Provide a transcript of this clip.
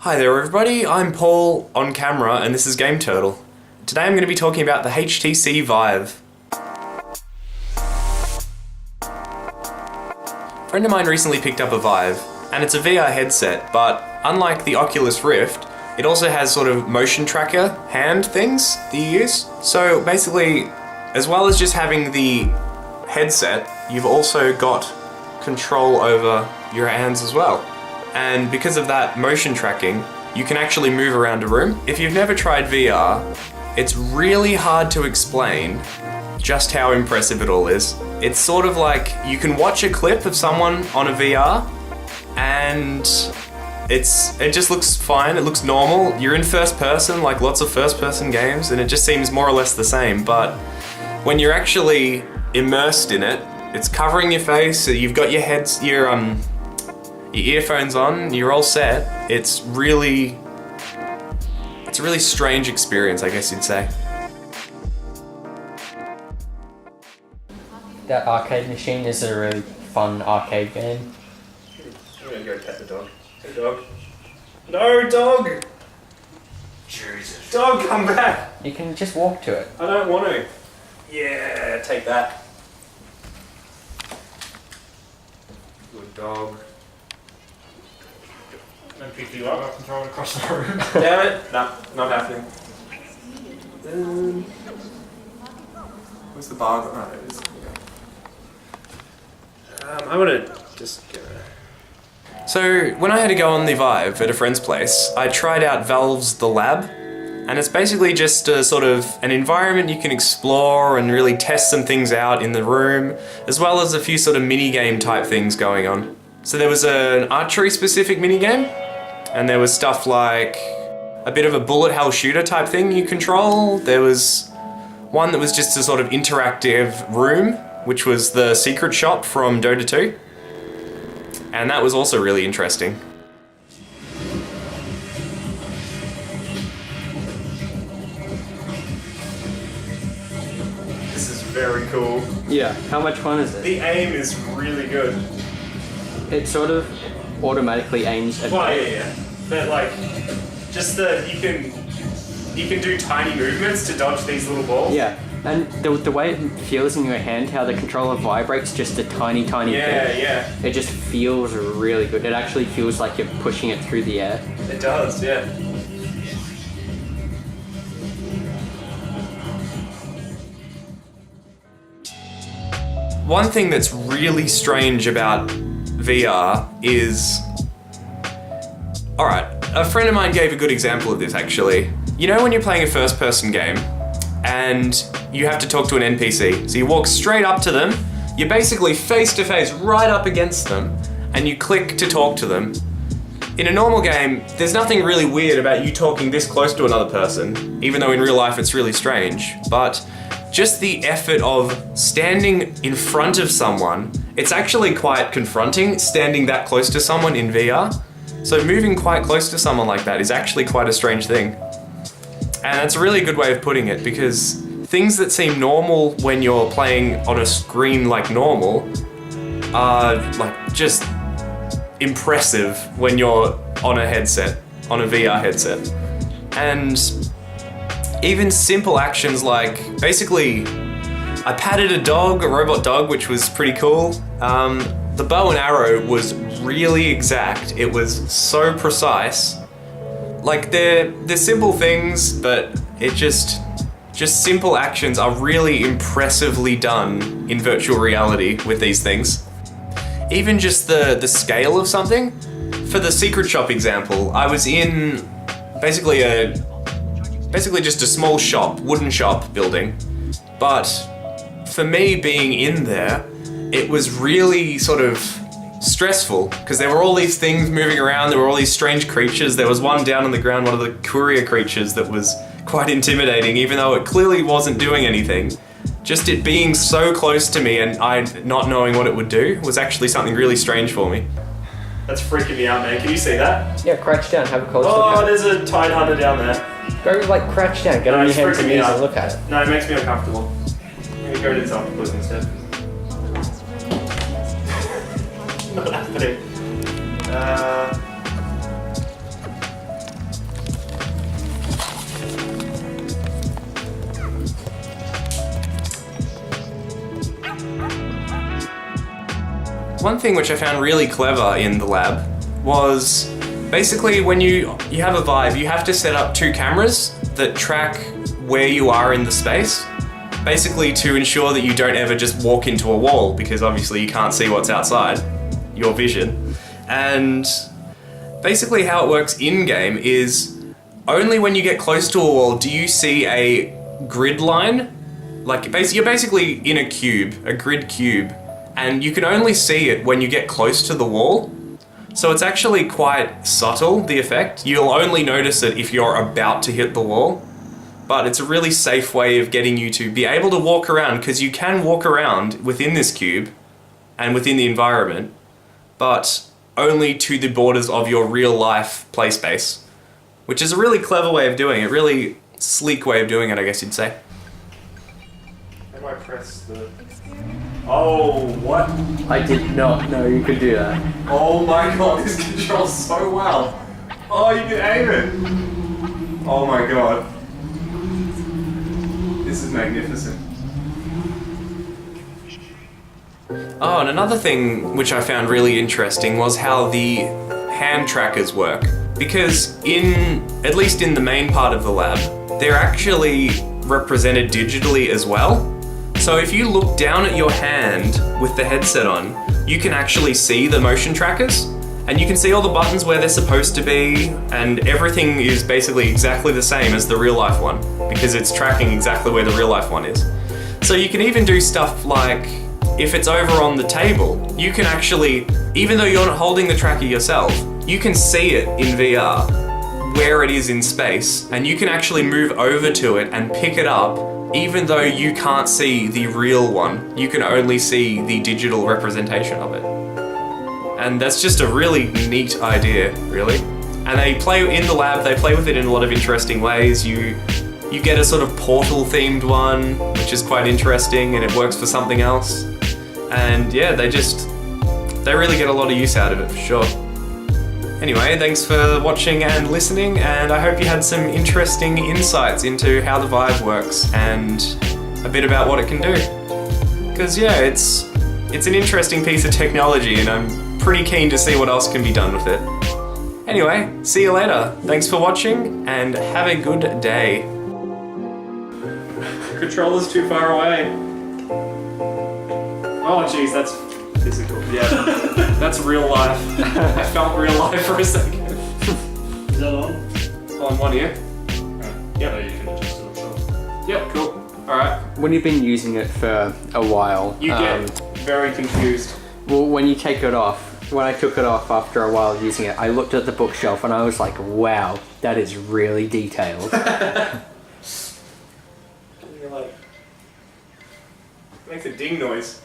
Hi there everybody, I'm Paul on camera and this is Game Turtle. Today I'm going to be talking about the HTC Vive. A friend of mine recently picked up a Vive and it's a VR headset, but unlike the Oculus Rift, it also has sort of motion tracker hand things that you use. So basically, as well as just having the headset, you've also got control over your hands as well. And because of that motion tracking, you can actually move around a room. If you've never tried VR, it's really hard to explain just how impressive it all is. It's sort of like you can watch a clip of someone on a VR and it just looks fine, it looks normal. You're in first person, like lots of first person games, and it just seems more or less the same. But when you're actually immersed in it, it's covering your face, so you've got your earphones on, you're all set. It's a really strange experience, I guess you'd say. That arcade machine is a really fun arcade game. I'm gonna go pet the dog. Hey dog. No, dog! Jesus. Dog, come back! You can just walk to it. I don't want to. Yeah, take that. Good dog. And pick you up, I can throw it across the room. Damn it! No, not happening. Where's the bar? Oh, there it is. I want to just get it. So, when I had to go on the Vive at a friend's place, I tried out Valve's The Lab, and it's basically just a sort of an environment you can explore and really test some things out in the room, as well as a few sort of mini-game type things going on. So there was an archery specific mini-game, and there was stuff like a bit of a bullet hell shooter type thing you control. There was one that was just a sort of interactive room, which was the secret shop from Dota 2. And that was also really interesting. This is very cool. Yeah, how much fun is it? The aim is really good. It sort of automatically aims at... Well, yeah. But like, just you can do tiny movements to dodge these little balls. Yeah, and the way it feels in your hand, how the controller vibrates just a tiny bit. Yeah. It just feels really good. It actually feels like you're pushing it through the air. It does, yeah. One thing that's really strange about VR is... Alright, a friend of mine gave a good example of this actually. You know when you're playing a first-person game and you have to talk to an NPC, so you walk straight up to them, you're basically face-to-face right up against them, and you click to talk to them. In a normal game, there's nothing really weird about you talking this close to another person, even though in real life it's really strange, but just the effort of standing in front of someone, it's actually quite confronting standing that close to someone in VR. So moving quite close to someone like that is actually quite a strange thing. And that's a really good way of putting it, because things that seem normal when you're playing on a screen like normal are like just impressive when you're on a headset, on a VR headset. And even simple actions like, basically, I patted a robot dog, which was pretty cool. The bow and arrow was really exact. It was so precise. Like they're simple things, but it just simple actions are really impressively done in virtual reality with these things. Even just the scale of something. For the secret shop example, I was in basically just a small shop, wooden shop building. But for me being in there, it was really sort of stressful because there were all these things moving around, there were all these strange creatures. There was one down on the ground, one of the courier creatures that was quite intimidating, even though it clearly wasn't doing anything. Just it being so close to me and I not knowing what it would do was actually something really strange for me. That's freaking me out, man. Can you see that? Yeah, crouch down, have a close look Oh, at it. there's a tide hunter down there. Go like crouch down, get on your hands and knees and look at it. No, it makes me uncomfortable. I'm gonna go to this octopus instead. Not happening. one thing which I found really clever in the lab was basically when you have a Vive, you have to set up 2 cameras that track where you are in the space, basically to ensure that you don't ever just walk into a wall, because obviously you can't see what's outside your vision. And basically how it works in-game is only when you get close to a wall do you see a grid line. Like you're basically in a cube, a grid cube, and you can only see it when you get close to the wall. So it's actually quite subtle, the effect. You'll only notice it if you're about to hit the wall. But it's a really safe way of getting you to be able to walk around, because you can walk around within this cube and within the environment, but only to the borders of your real life play space, which is a really clever way of doing it, really sleek way of doing it, I guess you'd say. How do I press the... Oh, what? I did not know you could do that. Oh my god, this controls so well. Oh, you can aim it. Oh my god. This is magnificent. Oh, and another thing which I found really interesting was how the hand trackers work. Because at least in the main part of the lab, they're actually represented digitally as well. So if you look down at your hand with the headset on, you can actually see the motion trackers, and you can see all the buttons where they're supposed to be, and everything is basically exactly the same as the real life one, because it's tracking exactly where the real life one is. So you can even do stuff like, if it's over on the table, you can actually, even though you're not holding the tracker yourself, you can see it in VR, where it is in space, and you can actually move over to it and pick it up, even though you can't see the real one. You can only see the digital representation of it. And that's just a really neat idea, really. And they play in the lab, they play with it in a lot of interesting ways. You get a sort of Portal themed one, which is quite interesting, and it works for something else. And yeah, they really get a lot of use out of it, for sure. Anyway, thanks for watching and listening, and I hope you had some interesting insights into how the Vive works and a bit about what it can do. Because yeah, it's an interesting piece of technology, and I'm pretty keen to see what else can be done with it. Anyway, see you later. Thanks for watching, and have a good day. Controller's too far away. Oh jeez, that's physical. Yeah, that's real life. I felt real life for a second. Is that on? On one ear. Yeah, you can adjust it yourself. Yep, cool. Alright. When you've been using it for a while, You get very confused. well, when you take it off, when I took it off after a while using it, I looked at the bookshelf and I was like, wow, that is really detailed. You're like... Makes a ding noise.